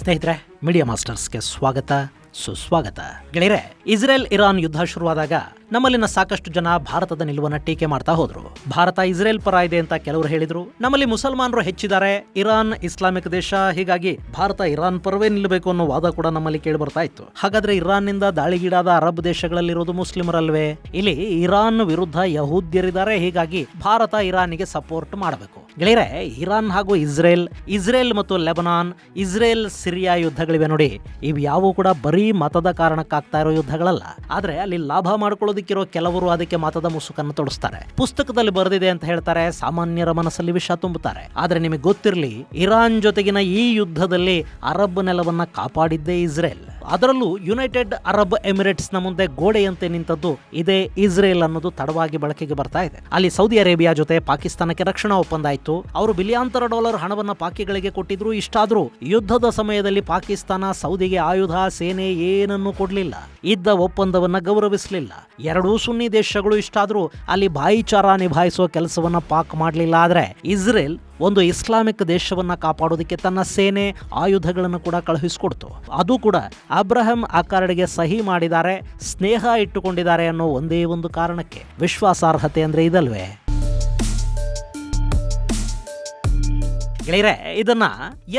ಸ್ನೇಹಿತರೆ, ಮೀಡಿಯಾ ಮಾಸ್ಟರ್ಸ್ಗೆ ಸ್ವಾಗತ, ಸುಸ್ವಾಗತ. ಗೆಳೆಯರೆ, ಇಸ್ರೇಲ್ ಇರಾನ್ ಯುದ್ಧ ಶುರುವಾದಾಗ ನಮ್ಮಲ್ಲಿನ ಸಾಕಷ್ಟು ಜನ ಭಾರತದ ನಿಲುವನ್ನ ಟೀಕೆ ಮಾಡ್ತಾ ಹೋದ್ರು. ಭಾರತ ಇಸ್ರೇಲ್ ಪರ ಇದೆ ಅಂತ ಕೆಲವರು ಹೇಳಿದ್ರು. ನಮ್ಮಲ್ಲಿ ಮುಸಲ್ಮಾನರು ಹೆಚ್ಚಿದ್ದಾರೆ, ಇರಾನ್ ಇಸ್ಲಾಮಿಕ್ ದೇಶ, ಹೀಗಾಗಿ ಭಾರತ ಇರಾನ್ ಪರವೇ ನಿಲ್ಲಬೇಕು ಅನ್ನೋ ವಾದ ಕೂಡ ನಮ್ಮಲ್ಲಿ ಕೇಳಿ ಬರ್ತಾ ಇತ್ತು. ಹಾಗಾದ್ರೆ ಇರಾನ್ ನಿಂದ ದಾಳಿಗೀಡಾದ ಅರಬ್ ದೇಶಗಳಲ್ಲಿರೋದು ಮುಸ್ಲಿಮರಲ್ವೇ? ಇಲ್ಲಿ ಇರಾನ್ ವಿರುದ್ಧ ಯಹೂದ್ಯರಿದ್ದಾರೆ, ಹೀಗಾಗಿ ಭಾರತ ಇರಾನಿಗೆ ಸಪೋರ್ಟ್ ಮಾಡಬೇಕು. ಗೆಳೆಯರೆ, ಇರಾನ್ ಹಾಗೂ ಇಸ್ರೇಲ್ ಮತ್ತು ಲೆಬನಾನ್, ಇಸ್ರೇಲ್ ಸಿರಿಯಾ ಯುದ್ಧಗಳಿವೆ ನೋಡಿ. ಇವು ಯಾವು ಕೂಡ ಬರೀ ಮತದ ಕಾರಣಕ್ಕಾಗ್ತಾ ಇರೋ ಯುದ್ಧಗಳಲ್ಲ. ಆದ್ರೆ ಅಲ್ಲಿ ಲಾಭ ಮಾಡ್ಕೊಳ್ಳೋದಕ್ಕಿರೋ ಕೆಲವರು ಅದಕ್ಕೆ ಮತದ ಮುಸುಕನ್ನು ತೊಡಸ್ತಾರೆ. ಪುಸ್ತಕದಲ್ಲಿ ಬರೆದಿದೆ ಅಂತ ಹೇಳ್ತಾರೆ, ಸಾಮಾನ್ಯರ ಮನಸ್ಸಲ್ಲಿ ವಿಷ ತುಂಬುತ್ತಾರೆ. ಆದ್ರೆ ನಿಮಗೆ ಗೊತ್ತಿರಲಿ, ಇರಾನ್ ಜೊತೆಗಿನ ಈ ಯುದ್ಧದಲ್ಲಿ ಅರಬ್ ನೆಲವನ್ನ ಕಾಪಾಡಿದ್ದೇ ಇಸ್ರೇಲ್. ಅದರಲ್ಲೂ ಯುನೈಟೆಡ್ ಅರಬ್ ಎಮಿರೇಟ್ಸ್ ನ ಮುಂದೆ ಗೋಡೆಯಂತೆ ನಿಂತದ್ದು ಇದೇ ಇಸ್ರೇಲ್ ಅನ್ನೋದು ತಡವಾಗಿ ಬಳಕೆಗೆ ಬರ್ತಾ ಇದೆ. ಅಲ್ಲಿ ಸೌದಿ ಅರೇಬಿಯಾ ಜೊತೆ ಪಾಕಿಸ್ತಾನಕ್ಕೆ ರಕ್ಷಣಾ ಒಪ್ಪಂದ ಆಯ್ತು. ಅವರು ಬಿಲಿಯಾಂತರ ಡಾಲರ್ ಹಣವನ್ನ ಪಾಕಿಗಳಿಗೆ ಕೊಟ್ಟಿದ್ರು. ಇಷ್ಟಾದ್ರೂ ಯುದ್ಧದ ಸಮಯದಲ್ಲಿ ಪಾಕಿಸ್ತಾನ ಸೌದಿಗೆ ಆಯುಧ, ಸೇನೆ ಏನನ್ನೂ ಕೊಡ್ಲಿಲ್ಲ. ಇದ್ದ ಒಪ್ಪಂದವನ್ನ ಗೌರವಿಸಲಿಲ್ಲ. ಎರಡೂ ಸುನ್ನಿ ದೇಶಗಳು ಇಷ್ಟಾದ್ರೂ ಅಲ್ಲಿ ಬಾಯಿಚಾರ ನಿಭಾಯಿಸುವ ಕೆಲಸವನ್ನ ಪಾಕ್ ಮಾಡಲಿಲ್ಲ. ಆದ್ರೆ ಇಸ್ರೇಲ್ ಒಂದು ಇಸ್ಲಾಮಿಕ್ ದೇಶವನ್ನ ಕಾಪಾಡೋದಕ್ಕೆ ತನ್ನ ಸೇನೆ, ಆಯುಧಗಳನ್ನು ಕೂಡ ಕಳುಹಿಸಿಕೊಡ್ತು. ಅದು ಕೂಡ ಅಬ್ರಹಂ ಅಕಾರ್ಡ್ಗೆ ಸಹಿ ಮಾಡಿದ್ದಾರೆ, ಸ್ನೇಹ ಇಟ್ಟುಕೊಂಡಿದ್ದಾರೆ ಅನ್ನೋ ಒಂದೇ ಒಂದು ಕಾರಣಕ್ಕೆ. ವಿಶ್ವಾಸಾರ್ಹತೆ ಅಂದ್ರೆ ಇದಲ್ವೇ? ಗೆಳೆಯರೆ, ಇದನ್ನ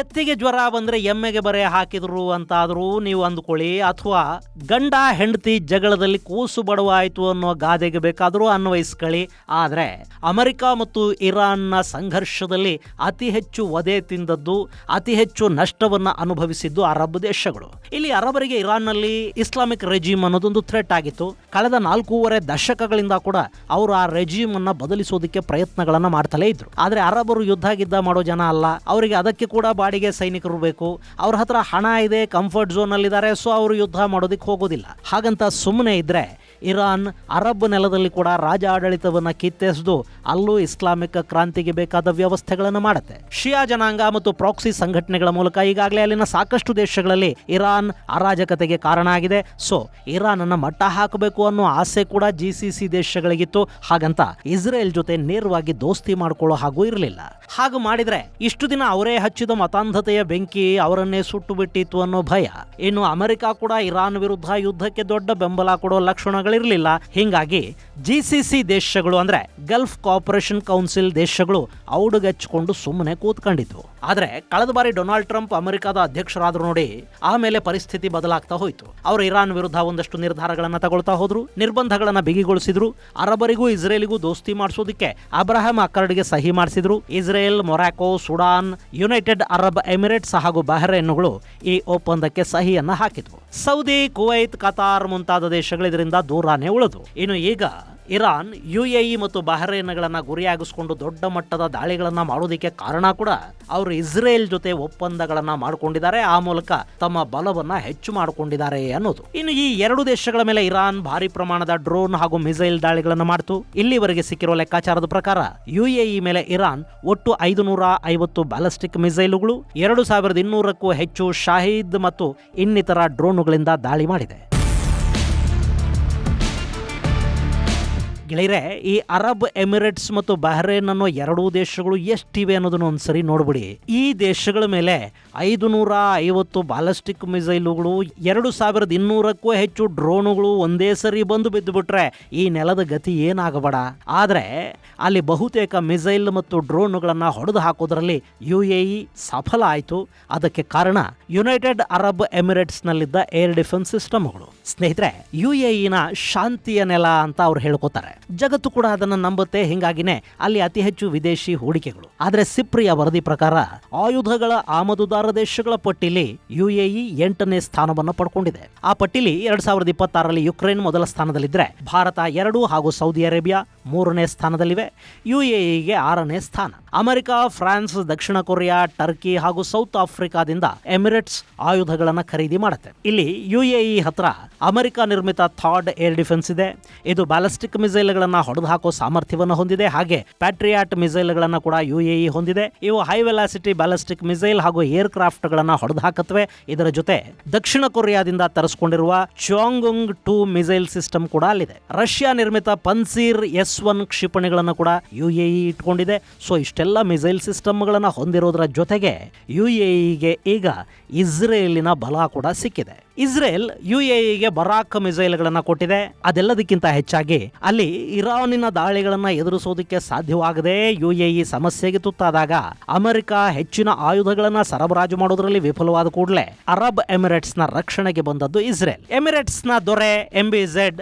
ಎತ್ತಿಗೆ ಜ್ವರ ಬಂದ್ರೆ ಎಮ್ಮೆಗೆ ಬರೆ ಹಾಕಿದ್ರು ಅಂತಾದ್ರೂ ನೀವು ಅಂದ್ಕೊಳ್ಳಿ, ಅಥವಾ ಗಂಡ ಹೆಂಡತಿ ಜಗಳದಲ್ಲಿ ಕೂಸು ಬಡವ ಆಯ್ತು ಅನ್ನೋ ಗಾದೆಗೆ ಬೇಕಾದ್ರೂ ಅನ್ವಯಿಸ್ಕೊಳ್ಳಿ. ಆದ್ರೆ ಅಮೆರಿಕ ಮತ್ತು ಇರಾನ್ನ ಸಂಘರ್ಷದಲ್ಲಿ ಅತಿ ಹೆಚ್ಚು ವಧೆ ತಿಂದದ್ದು, ಅತಿ ಹೆಚ್ಚು ನಷ್ಟವನ್ನ ಅನುಭವಿಸಿದ್ದು ಅರಬ್ ದೇಶಗಳು. ಇಲ್ಲಿ ಅರಬರಿಗೆ ಇರಾನ್ನಲ್ಲಿ ಇಸ್ಲಾಮಿಕ್ ರೆಜಿಮ್ ಅನ್ನೋದೊಂದು ಥ್ರೆಟ್ ಆಗಿತ್ತು. ಕಳೆದ 4.5 ದಶಕಗಳಿಂದ ಕೂಡ ಅವರು ಆ ರೆಜಿಮ್ ಅನ್ನ ಬದಲಿಸೋದಕ್ಕೆ ಪ್ರಯತ್ನಗಳನ್ನ ಮಾಡ್ತಲೇ ಇದ್ರು. ಆದ್ರೆ ಅರಬರು ಯುದ್ಧ ಗಿದ್ದ ಮಾಡೋ ಜನ ಅಲ್ಲ. ಅವರಿಗೆ ಅದಕ್ಕೆ ಕೂಡ ಬಾಡಿಗೆ ಸೈನಿಕರು ಬೇಕು. ಅವ್ರ ಹತ್ರ ಹಣ ಇದೆ, ಕಂಫರ್ಟ್ ಝೋನ್ ಅಲ್ಲಿ ಇದ್ದಾರೆ, ಸೊ ಅವರು ಯುದ್ಧ ಮಾಡೋದಕ್ಕೆ ಹೋಗೋದಿಲ್ಲ. ಹಾಗಂತ ಸುಮ್ಮನೆ ಇದ್ರೆ ಇರಾನ್ ಅರಬ್ ನೆಲದಲ್ಲಿ ಕೂಡ ರಾಜ ಆಡಳಿತವನ್ನ ಕಿತ್ತೆಸೆದು ಅಲ್ಲೂ ಇಸ್ಲಾಮಿಕ್ ಕ್ರಾಂತಿಗೆ ಬೇಕಾದ ವ್ಯವಸ್ಥೆಗಳನ್ನು ಮಾಡುತ್ತೆ. ಶಿಯಾ ಜನಾಂಗ ಮತ್ತು ಪ್ರಾಕ್ಸಿ ಸಂಘಟನೆಗಳ ಮೂಲಕ ಈಗಾಗಲೇ ಅಲ್ಲಿನ ಸಾಕಷ್ಟು ದೇಶಗಳಲ್ಲಿ ಇರಾನ್ ಅರಾಜಕತೆಗೆ ಕಾರಣ ಆಗಿದೆ. ಸೊ ಇರಾನ್ ಅನ್ನ ಮಟ್ಟ ಹಾಕಬೇಕು ಅನ್ನೋ ಆಸೆ ಕೂಡ GCC ದೇಶಗಳಿಗಿತ್ತು. ಹಾಗಂತ ಇಸ್ರೇಲ್ ಜೊತೆ ನೇರವಾಗಿ ದೋಸ್ತಿ ಮಾಡ್ಕೊಳ್ಳೋ ಹಾಗೂ ಇರಲಿಲ್ಲ. ಹಾಗೆ ಮಾಡಿದ್ರೆ ಇಷ್ಟು ದಿನ ಅವರೇ ಹಚ್ಚಿದ ಮತಾಂಧತೆಯ ಬೆಂಕಿ ಅವರನ್ನೇ ಸುಟ್ಟು ಬಿಟ್ಟಿತ್ತು ಅನ್ನೋ ಭಯ. ಇನ್ನು ಅಮೆರಿಕ ಕೂಡ ಇರಾನ್ ವಿರುದ್ಧ ಯುದ್ಧಕ್ಕೆ ದೊಡ್ಡ ಬೆಂಬಲ ಕೊಡೋ ಲಕ್ಷಣಗಳಿರಲಿಲ್ಲ. ಹೀಗಾಗಿ GCC ದೇಶಗಳು ಅಂದ್ರೆ ಗಲ್ಫ್ ಕೋಆಪರೇಷನ್ ಕೌನ್ಸಿಲ್ ದೇಶಗಳು ಔಡುಗಚ್ಚಿಕೊಂಡು ಸುಮ್ಮನೆ ಕೂತ್ಕೊಂಡಿದ್ವು. ಆದ್ರೆ ಕಳೆದ ಬಾರಿ ಡೊನಾಲ್ಡ್ ಟ್ರಂಪ್ ಅಮೆರಿಕದ ಅಧ್ಯಕ್ಷರಾದ್ರು ನೋಡಿ, ಆಮೇಲೆ ಪರಿಸ್ಥಿತಿ ಬದಲಾಗ್ತಾ ಹೋಯ್ತು. ಅವರು ಇರಾನ್ ವಿರುದ್ಧ ಒಂದಷ್ಟು ನಿರ್ಧಾರಗಳನ್ನ ತಗೊಳ್ತಾ ಹೋದ್ರು, ನಿರ್ಬಂಧಗಳನ್ನ ಬಿಗಿಗೊಳಿಸಿದ್ರು. ಅರಬರಿಗೂ ಇಸ್ರೇಲಿಗೂ ದೋಸ್ತಿ ಮಾಡಿಸೋದಕ್ಕೆ ಅಬ್ರಹಂ ಅಕಾರ್ಡ್ಗೆ ಸಹಿ ಮಾಡಿಸಿದ್ರು. Israel, Morocco, Sudan, United Arab Emirates ಹಾಗೂ ಬಹ್ರೇನ್ಗಳು ಈ ಒಪ್ಪಂದಕ್ಕೆ ಸಹಿಯನ್ನ ಹಾಕಿದ್ವು. ಸೌದಿ, ಕುವೈತ್, ಕತಾರ್ ಮುಂತಾದ ದೇಶಗಳು ಇದರಿಂದ ದೂರಾನೇ ಉಳಿದು. ಇನ್ನು ಈಗ ಇರಾನ್ UAE ಮತ್ತು ಬಹ್ರೇನ್ಗಳನ್ನ ಗುರಿಯಾಗಿಸಿಕೊಂಡು ದೊಡ್ಡ ಮಟ್ಟದ ದಾಳಿಗಳನ್ನ ಮಾಡೋದಕ್ಕೆ ಕಾರಣ ಕೂಡ ಅವರು ಇಸ್ರೇಲ್ ಜೊತೆ ಒಪ್ಪಂದಗಳನ್ನ ಮಾಡಿಕೊಂಡಿದ್ದಾರೆ. ಆ ಮೂಲಕ ತಮ್ಮ ಬಲವನ್ನ ಹೆಚ್ಚು ಮಾಡಿಕೊಂಡಿದ್ದಾರೆ ಅನ್ನೋದು. ಇನ್ನು ಈ ಎರಡು ದೇಶಗಳ ಮೇಲೆ ಇರಾನ್ ಭಾರಿ ಪ್ರಮಾಣದ ಡ್ರೋನ್ ಹಾಗೂ ಮಿಸೈಲ್ ದಾಳಿಗಳನ್ನ ಮಾಡ್ತು. ಇಲ್ಲಿವರೆಗೆ ಸಿಕ್ಕಿರೋ ಲೆಕ್ಕಾಚಾರದ ಪ್ರಕಾರ UAE ಮೇಲೆ ಇರಾನ್ ಒಟ್ಟು 550 ಬ್ಯಾಲಿಸ್ಟಿಕ್ ಮಿಸೈಲುಗಳು, 2200ಕ್ಕೂ ಹೆಚ್ಚು ಶಾಹೀದ್ ಮತ್ತು ಇನ್ನಿತರ ಡ್ರೋನುಗಳಿಂದ ದಾಳಿ ಮಾಡಿದೆ. ಗೆಳೆಯರೆ, ಈ ಅರಬ್ ಎಮಿರೇಟ್ಸ್ ಮತ್ತು ಬಹ್ರೇನ್ ಅನ್ನೋ ಎರಡೂ ದೇಶಗಳು ಎಷ್ಟಿವೆ ಅನ್ನೋದನ್ನ ಒಂದ್ಸರಿ ನೋಡ್ಬಿಡಿ. ಈ ದೇಶಗಳ ಮೇಲೆ 550 ಬ್ಯಾಲಿಸ್ಟಿಕ್ ಮಿಸೈಲುಗಳು, 2200ಕ್ಕೂ ಹೆಚ್ಚು ಡ್ರೋನುಗಳು ಒಂದೇ ಸರಿ ಬಂದು ಬಿದ್ದು ಬಿಟ್ರೆ ಈ ನೆಲದ ಗತಿ ಏನಾಗಬೇಡ. ಆದ್ರೆ ಅಲ್ಲಿ ಬಹುತೇಕ ಮಿಸೈಲ್ ಮತ್ತು ಡ್ರೋನುಗಳನ್ನ ಹೊಡೆದು ಹಾಕೋದ್ರಲ್ಲಿ UAE ಸಫಲ ಆಯಿತು. ಅದಕ್ಕೆ ಕಾರಣ ಯುನೈಟೆಡ್ ಅರಬ್ ಎಮಿರೇಟ್ಸ್ ನಲ್ಲಿದ್ದ ಏರ್ ಡಿಫೆನ್ಸ್ ಸಿಸ್ಟಮ್ಗಳು. ಸ್ನೇಹಿತರೆ, UAEನ ಶಾಂತಿಯ ನೆಲ ಅಂತ ಅವ್ರು ಹೇಳ್ಕೋತಾರೆ. ಜಗತ್ತು ಕೂಡ ಅದನ್ನ ನಂಬುತ್ತೆ. ಹಿಂಗಾಗಿನೇ ಅಲ್ಲಿ ಅತಿ ಹೆಚ್ಚು ವಿದೇಶಿ ಹೂಡಿಕೆಗಳು. ಆದ್ರೆ ಸಿಪ್ರಿಯ ವರದಿ ಪ್ರಕಾರ ಆಯುಧಗಳ ಆಮದುದಾರ ದೇಶಗಳ ಪಟ್ಟಿಲಿ UAE 8ನೇ ಸ್ಥಾನವನ್ನು ಪಡ್ಕೊಂಡಿದೆ. ಆ ಪಟ್ಟಿಲಿ 2026ರಲ್ಲಿ ಯುಕ್ರೇನ್ ಮೊದಲ ಸ್ಥಾನದಲ್ಲಿದ್ರೆ, ಭಾರತ 2 ಹಾಗೂ ಸೌದಿ ಅರೇಬಿಯಾ 3ನೇ ಸ್ಥಾನದಲ್ಲಿವೆ. UAEಗೆ 6ನೇ ಸ್ಥಾನ. ಅಮೆರಿಕ, ಫ್ರಾನ್ಸ್, ದಕ್ಷಿಣ ಕೊರಿಯಾ, ಟರ್ಕಿ ಹಾಗೂ ಸೌತ್ ಆಫ್ರಿಕಾದಿಂದ ಎಮಿರೇಟ್ಸ್ ಆಯುಧಗಳನ್ನ ಖರೀದಿ ಮಾಡುತ್ತೆ. ಇಲ್ಲಿ UAE ಹತ್ರ ಅಮೆರಿಕ ನಿರ್ಮಿತ ಥಾಡ್ ಏರ್ ಡಿಫೆನ್ಸ್ ಇದೆ. ಇದು ಬ್ಯಾಲಿಸ್ಟಿಕ್ ಮಿಸೈಲ್ ಮಿಸೈಲ್ಗಳನ್ನ ಹೊಡೆದು ಹಾಕೋ ಸಾಮರ್ಥ್ಯವನ್ನು ಹೊಂದಿದೆ. ಹಾಗೆ ಪ್ಯಾಟ್ರಿಯಾಟ್ ಮಿಸೈಲ್ಗಳನ್ನ ಕೂಡ UAE ಹೊಂದಿದೆ. ಇವು ಹೈ ವೆಲಾಸಿಟಿ ಬ್ಯಾಲಿಸ್ಟಿಕ್ ಮಿಸೈಲ್ ಹಾಗೂ ಏರ್ ಕ್ರಾಫ್ಟ್ ಗಳನ್ನ ಹೊಡೆದು ಹಾಕತ್ವೆ. ಇದರ ಜೊತೆ ದಕ್ಷಿಣ ಕೊರಿಯಾದಿಂದ ತರಿಸಿಕೊಂಡಿರುವ ಚಾಂಗುಂಗ್ 2 ಮಿಸೈಲ್ ಸಿಸ್ಟಮ್ ಕೂಡ ಅಲ್ಲಿದೆ. ರಷ್ಯಾ ನಿರ್ಮಿತ ಪನ್ಸೀರ್ S1 ಕ್ಷಿಪಣಿಗಳನ್ನು ಕೂಡ UAE ಇಟ್ಕೊಂಡಿದೆ. ಸೊ ಇಷ್ಟೆಲ್ಲ ಮಿಸೈಲ್ ಸಿಸ್ಟಮ್ಗಳನ್ನ ಹೊಂದಿರೋದ್ರ ಜೊತೆಗೆ UAEಗೆ ಈಗ ಇಸ್ರೇಲಿನ ಬಲ ಕೂಡ ಸಿಕ್ಕಿದೆ. ಇಸ್ರೇಲ್ UAEಗೆ ಬರಾಕ್ ಮಿಸೈಲ್ಗಳನ್ನ ಕೊಟ್ಟಿದೆ. ಅದೆಲ್ಲದಕ್ಕಿಂತ ಹೆಚ್ಚಾಗಿ ಅಲ್ಲಿ ಇರಾನಿನ ದಾಳಿಗಳನ್ನ ಎದುರಿಸೋದಕ್ಕೆ ಸಾಧ್ಯವಾಗದೆ UAE ಸಮಸ್ಯೆಗೆ ತುತ್ತಾದಾಗ ಅಮೆರಿಕ ಹೆಚ್ಚಿನ ಆಯುಧಗಳನ್ನ ಸರಬರಾಜು ಮಾಡೋದ್ರಲ್ಲಿ ವಿಫಲವಾದ ಕೂಡಲೇ ಅರಬ್ ಎಮಿರೇಟ್ಸ್ ನ ರಕ್ಷಣೆಗೆ ಬಂದದ್ದು ಇಸ್ರೇಲ್. ಎಮಿರೇಟ್ಸ್ ನ ದೊರೆ MBZ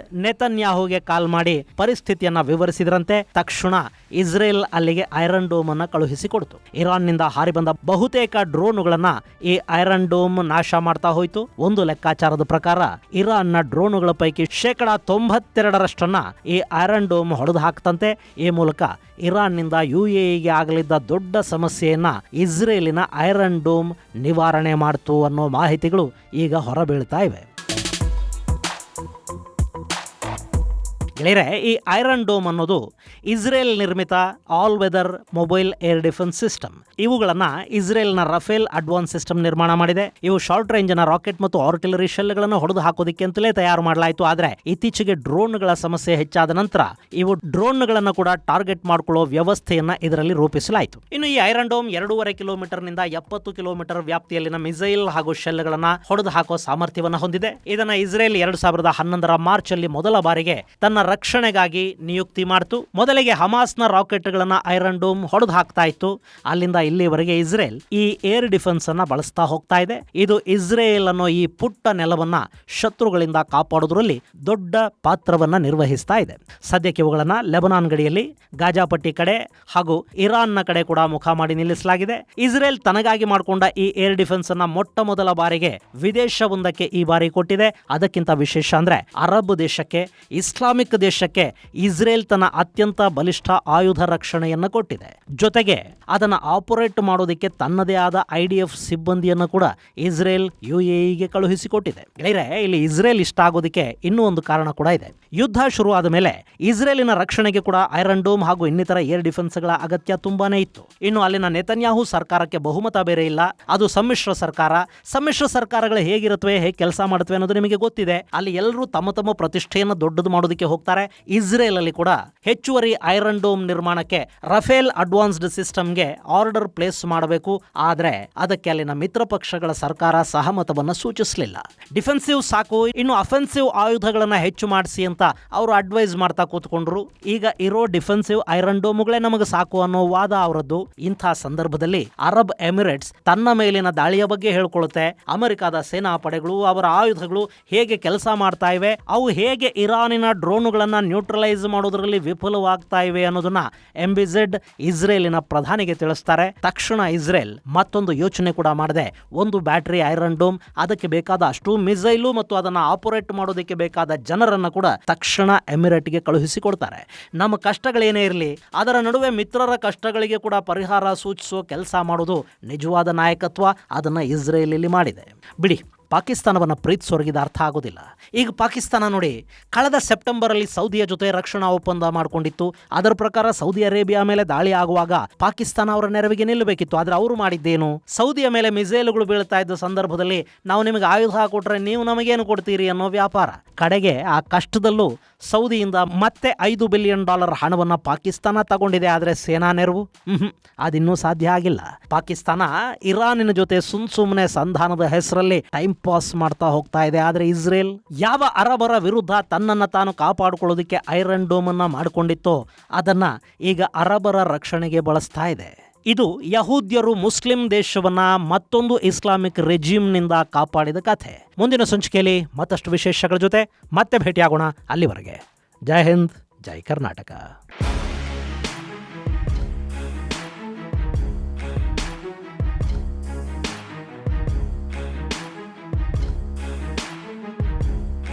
ನೆತನ್ಯಾಹುಗೆ ಕಾಲ್ ಮಾಡಿ ಪರಿಸ್ಥಿತಿಯನ್ನ ವಿವರಿಸಿದ್ರಂತೆ. ತಕ್ಷಣ ಇಸ್ರೇಲ್ ಅಲ್ಲಿಗೆ ಐರನ್ ಡೋಮ್ ಅನ್ನ ಕಳುಹಿಸಿಕೊಡ್ತು. ಇರಾನ್ ನಿಂದ ಹಾರಿ ಬಂದ ಬಹುತೇಕ ಡ್ರೋನುಗಳನ್ನ ಈ ಐರನ್ ಡೋಮ್ ನಾಶ ಮಾಡ್ತಾ ಹೋಯ್ತು. ಒಂದು ಲೆಕ್ಕಾಚಾರದ ಪ್ರಕಾರ ಇರಾನ್ನ ಡ್ರೋನುಗಳ ಪೈಕಿ 92% ಈ ಐರನ್ ಡೋಮ್ ಹೊಡೆದು ಹಾಕ್ತಂತೆ. ಈ ಮೂಲಕ ಇರಾನ್ ನಿಂದ UAEಗೆ ಆಗಲಿದ್ದ ದೊಡ್ಡ ಸಮಸ್ಯೆಯನ್ನ ಇಸ್ರೇಲಿನ ಐರನ್ ಡೋಮ್ ನಿವಾರಣೆ ಮಾಡ್ತು ಅನ್ನೋ ಮಾಹಿತಿಗಳು ಈಗ ಹೊರಬೀಳ್ತಾ ಇವೆ. ಗೆಳೆಯರೆ, ಈ ಐರನ್ ಡೋಮ್ ಅನ್ನೋದು ಇಸ್ರೇಲ್ ನಿರ್ಮಿತ all weather mobile air defence system. ಇವುಗಳನ್ನ ಇಸ್ರೇಲ್ನ ರಫೇಲ್ ಅಡ್ವಾನ್ಸ್ ಸಿಸ್ಟಮ್ ನಿರ್ಮಾಣ ಮಾಡಿದೆ. ಇವು ಶಾರ್ಟ್ ರೇಂಜ್ನ ರಾಕೆಟ್ ಮತ್ತು ಆರ್ಟಿಲರಿ ಶೆಲ್ಗಳನ್ನು ಹೊಡೆದು ಹಾಕೋದಕ್ಕೆ ಅಂತಲೇ ತಯಾರು ಮಾಡಲಾಯಿತು. ಆದರೆ ಇತ್ತೀಚೆಗೆ ಡ್ರೋನ್ಗಳ ಸಮಸ್ಯೆ ಹೆಚ್ಚಾದ ನಂತರ ಇವು ಡ್ರೋನ್ಗಳನ್ನು ಕೂಡ ಟಾರ್ಗೆಟ್ ಮಾಡಿಕೊಳ್ಳೋ ವ್ಯವಸ್ಥೆಯನ್ನ ಇದರಲ್ಲಿ ರೂಪಿಸಲಾಯಿತು. ಇನ್ನು ಈ ಐರನ್ ಡೋಮ್ 2.5 ಕಿಲೋಮೀಟರ್ನಿಂದ 70 ಕಿಲೋಮೀಟರ್ ವ್ಯಾಪ್ತಿಯಲ್ಲಿನ ಮಿಸೈಲ್ ಹಾಗೂ ಶೆಲ್ಗಳನ್ನ ಹೊಡೆದು ಹಾಕೋ ಸಾಮರ್ಥ್ಯವನ್ನು ಹೊಂದಿದೆ. ಇದನ್ನ ಇಸ್ರೇಲ್ 2011 ಮಾರ್ಚ್ ಅಲ್ಲಿ ಮೊದಲ ಬಾರಿಗೆ ತನ್ನ ರಕ್ಷಣೆಗಾಗಿ ನಿಯುಕ್ತಿ ಮಾಡಿತು. ಮೊದಲಿಗೆ ಹಮಾಸ್ನ ರಾಕೆಟ್ಗಳನ್ನ ಐರನ್ ಡೋಮ್ ಹೊಡೆದು ಹಾಕ್ತಾ ಇತ್ತು. ಅಲ್ಲಿಂದ ಇಲ್ಲಿವರೆಗೆ ಇಸ್ರೇಲ್ ಈ ಏರ್ ಡಿಫೆನ್ಸ್ ಅನ್ನ ಬಳಸ್ತಾ ಹೋಗ್ತಾ ಇದೆ. ಇದು ಇಸ್ರೇಲ್ ಅನ್ನೋ ಈ ಪುಟ್ಟ ನೆಲವನ್ನ ಶತ್ರುಗಳಿಂದ ಕಾಪಾಡೋದ್ರಲ್ಲಿ ದೊಡ್ಡ ಪಾತ್ರವನ್ನ ನಿರ್ವಹಿಸ್ತಾ ಇದೆ. ಸದ್ಯಕ್ಕೆ ಇವುಗಳನ್ನ ಲೆಬನಾನ್ ಗಡಿಯಲ್ಲಿ ಗಾಜಾಪಟ್ಟಿ ಕಡೆ ಹಾಗೂ ಇರಾನ್ನ ಕಡೆ ಕೂಡ ಮುಖ ಮಾಡಿ ನಿಲ್ಲಿಸಲಾಗಿದೆ. ಇಸ್ರೇಲ್ ತನಗಾಗಿ ಮಾಡಿಕೊಂಡ ಈ ಏರ್ ಡಿಫೆನ್ಸ್ ಅನ್ನ ಮೊಟ್ಟ ಮೊದಲ ಬಾರಿಗೆ ವಿದೇಶವೊಂದಕ್ಕೆ ಈ ಬಾರಿ ಕೊಟ್ಟಿದೆ. ಅದಕ್ಕಿಂತ ವಿಶೇಷ ಅಂದ್ರೆ ಅರಬ್ ದೇಶಕ್ಕೆ, ಇಸ್ಲಾಮಿಕ್ ದೇಶಕ್ಕೆ ಇಸ್ರೇಲ್ ತನ್ನ ಅತ್ಯಂತ ಬಲಿಷ್ಠ ಆಯುಧ ರಕ್ಷಣೆಯನ್ನು ಕೊಟ್ಟಿದೆ. ಜೊತೆಗೆ ಅದನ್ನು ಆಪರೇಟ್ ಮಾಡೋದಕ್ಕೆ ತನ್ನದೇ ಆದ IDF ಸಿಬ್ಬಂದಿಯನ್ನು ಕೂಡ ಇಸ್ರೇಲ್ UAEಗೆ ಕಳುಹಿಸಿಕೊಟ್ಟಿದೆ. ಇಲ್ಲಿ ಇಸ್ರೇಲ್ ಇಷ್ಟ ಆಗೋದಕ್ಕೆ ಇನ್ನೂ ಒಂದು ಕಾರಣ ಕೂಡ ಇದೆ. ಯುದ್ಧ ಶುರುವಾದ ಮೇಲೆ ಇಸ್ರೇಲಿನ ರಕ್ಷಣೆಗೆ ಕೂಡ ಐರನ್ ಡೋಮ್ ಹಾಗೂ ಇನ್ನಿತರ ಏರ್ ಡಿಫೆನ್ಸ್ಗಳ ಅಗತ್ಯ ತುಂಬಾನೇ ಇತ್ತು. ಇನ್ನು ಅಲ್ಲಿನ ನೆತನ್ಯಾಹು ಸರ್ಕಾರಕ್ಕೆ ಬಹುಮತ ಬೇರೆ ಇಲ್ಲ. ಅದು ಸಮ್ಮಿಶ್ರ ಸರ್ಕಾರ. ಸಮ್ಮಿಶ್ರ ಸರ್ಕಾರಗಳು ಹೇಗಿರುತ್ತವೆ, ಹೇಗೆ ಕೆಲಸ ಮಾಡುತ್ತವೆ ಅನ್ನೋದು ನಿಮಗೆ ಗೊತ್ತಿದೆ. ಅಲ್ಲಿ ಎಲ್ಲರೂ ತಮ್ಮ ತಮ್ಮ ಪ್ರತಿಷ್ಠೆಯನ್ನು ದೊಡ್ಡದು ಮಾಡೋದಕ್ಕೆ ಹೋಗ್ತಾರೆ. ಇಸ್ರೇಲ್ ಅಲ್ಲಿ ಕೂಡ ಹೆಚ್ಚುವರಿ ಐರನ್ ಡೋಮ್ ನಿರ್ಮಾಣಕ್ಕೆ ರಫೇಲ್ ಅಡ್ವಾನ್ಸ್ಡ್ ಸಿಸ್ಟಮ್ಗೆ ಆರ್ಡರ್ ಪ್ಲೇಸ್ ಮಾಡಬೇಕು. ಆದ್ರೆ ಅದಕ್ಕೆ ಅಲ್ಲಿನ ಮಿತ್ರ ಪಕ್ಷಗಳ ಸರ್ಕಾರ ಸಹಮತವನ್ನ ಸೂಚಿಸಲಿಲ್ಲ. ಡಿಫೆನ್ಸಿವ್ ಸಾಕು, ಇನ್ನು ಅಫೆನ್ಸಿವ್ ಆಯುಧಗಳನ್ನ ಹೆಚ್ಚು ಮಾಡಿಸಿ ಅಂತ ಅವರು ಅಡ್ವೈಸ್ ಮಾಡ್ತಾ ಕೂತ್ಕೊಂಡ್ರು. ಈಗ ಇರೋ ಡಿಫೆನ್ಸಿವ್ ಐರನ್ ಡೋಮ್ಗಳೇ ನಮಗೆ ಸಾಕು ಅನ್ನೋ ವಾದ ಅವರದ್ದು. ಇಂಥ ಸಂದರ್ಭದಲ್ಲಿ ಅರಬ್ ಎಮಿರೇಟ್ಸ್ ತನ್ನ ಮೇಲಿನ ದಾಳಿಯ ಬಗ್ಗೆ ಹೇಳ್ಕೊಳ್ಳುತ್ತೆ. ಅಮೆರಿಕದ ಸೇನಾ ಪಡೆಗಳು, ಅವರ ಆಯುಧಗಳು ಹೇಗೆ ಕೆಲಸ ಮಾಡ್ತಾ ಇವೆ, ಅವು ಹೇಗೆ ಇರಾನಿನ ಡ್ರೋನುಗಳನ್ನ ನ್ಯೂಟ್ರಲೈಸ್ ಮಾಡೋದ್ರಲ್ಲಿ ವಿಫಲವಾಗ್ತಾ ಇವೆ ಅನ್ನೋದನ್ನ MBZ ಇಸ್ರೇಲಿನ ಪ್ರಧಾನಿಗೆ ತಿಳಿಸ್ತಾರೆ. ತಕ್ಷಣ ಇಸ್ರೇಲ್ ಮತ್ತೊಂದು ಯೋಚನೆ ಕೂಡ ಮಾಡಿದೆ. ಒಂದು ಬ್ಯಾಟರಿ ಐರನ್ ಡೋಮ್, ಅದಕ್ಕೆ ಬೇಕಾದ ಅಷ್ಟು ಮಿಸೈಲು ಮತ್ತು ಅದನ್ನ ಆಪರೇಟ್ ಮಾಡೋದಕ್ಕೆ ಬೇಕಾದ ಜನರನ್ನ ಕೂಡ ತಕ್ಷಣ ಎಮಿರೇಟ್ಗೆ ಕಳುಹಿಸಿಕೊಡ್ತಾರೆ. ನಮ್ಮ ಕಷ್ಟಗಳೇನೇ ಇರಲಿ, ಅದರ ನಡುವೆ ಮಿತ್ರರ ಕಷ್ಟಗಳಿಗೆ ಕೂಡ ಪರಿಹಾರ ಸೂಚಿಸೋ ಕೆಲಸ ಮಾಡೋದು ನಿಜವಾದ ನಾಯಕತ್ವ. ಅದನ್ನ ಇಸ್ರೇಲ್ ಇಲ್ಲಿ ಮಾಡಿದೆ. ಬಿಡಿ, ಪಾಕಿಸ್ತಾನವನ್ನು ಪ್ರೀತಿಸೋರ್ಗಿದ ಅರ್ಥ ಆಗೋದಿಲ್ಲ. ಈಗ ಪಾಕಿಸ್ತಾನ ನೋಡಿ, ಕಳೆದ ಸೆಪ್ಟೆಂಬರ್ ಅಲ್ಲಿ ಸೌದಿಯ ಜೊತೆ ರಕ್ಷಣಾ ಒಪ್ಪಂದ ಮಾಡಿಕೊಂಡಿತ್ತು. ಅದರ ಪ್ರಕಾರ ಸೌದಿ ಅರೇಬಿಯಾ ಮೇಲೆ ದಾಳಿ ಆಗುವಾಗ ಪಾಕಿಸ್ತಾನ ಅವರ ನೆರವಿಗೆ ನಿಲ್ಲಬೇಕಿತ್ತು. ಆದ್ರೆ ಅವರು ಮಾಡಿದ್ದೇನು? ಸೌದಿಯ ಮೇಲೆ ಮಿಸೈಲ್ಗಳು ಬೀಳ್ತಾ ಇದ್ದ ಸಂದರ್ಭದಲ್ಲಿ ನಾವು ನಿಮಗೆ ಆಯುಧ ಕೊಟ್ರೆ ನೀವು ನಮಗೇನು ಕೊಡ್ತೀರಿ ಅನ್ನೋ ವ್ಯಾಪಾರ. ಕಡೆಗೆ ಆ ಕಷ್ಟದಲ್ಲೂ ಸೌದಿಯಿಂದ ಮತ್ತೆ $5 ಬಿಲಿಯನ್ ಹಣವನ್ನ ಪಾಕಿಸ್ತಾನ ತಗೊಂಡಿದೆ. ಆದ್ರೆ ಸೇನಾ ನೆರವು ಅದಿನ್ನೂ ಸಾಧ್ಯ ಆಗಿಲ್ಲ. ಪಾಕಿಸ್ತಾನ ಇರಾನಿನ ಜೊತೆ ಸುಮ್ಮನೆ ಸಂಧಾನದ ಹೆಸರಲ್ಲಿ ಟೈಮ್ ಪಾಸ್ ಮಾಡ್ತಾ ಹೋಗ್ತಾ ಇದೆ. ಆದ್ರೆ ಇಸ್ರೇಲ್ ಯಾವ ಅರಬರ ವಿರುದ್ಧ ತನ್ನನ್ನು ತಾನು ಕಾಪಾಡಿಕೊಳ್ಳೋದಕ್ಕೆ ಐರನ್ ಡೋಮ್ ಅನ್ನ ಮಾಡಿಕೊಂಡಿತ್ತೋ ಅದನ್ನ ಈಗ ಅರಬರ ರಕ್ಷಣೆಗೆ ಬಳಸ್ತಾ ಇದೆ. ಇದು ಯಹೂದ್ಯರು ಮುಸ್ಲಿಂ ದೇಶವನ್ನ ಮತ್ತೊಂದು ಇಸ್ಲಾಮಿಕ್ ರೆಜಿಮ್ನಿಂದ ಕಾಪಾಡಿದ ಕಥೆ. ಮುಂದಿನ ಸಂಚಿಕೆಯಲ್ಲಿ ಮತ್ತಷ್ಟು ವಿಶೇಷಗಳ ಜೊತೆ ಮತ್ತೆ ಭೇಟಿಯಾಗೋಣ. ಅಲ್ಲಿವರೆಗೆ ಜೈ ಹಿಂದ್, ಜೈ ಕರ್ನಾಟಕ.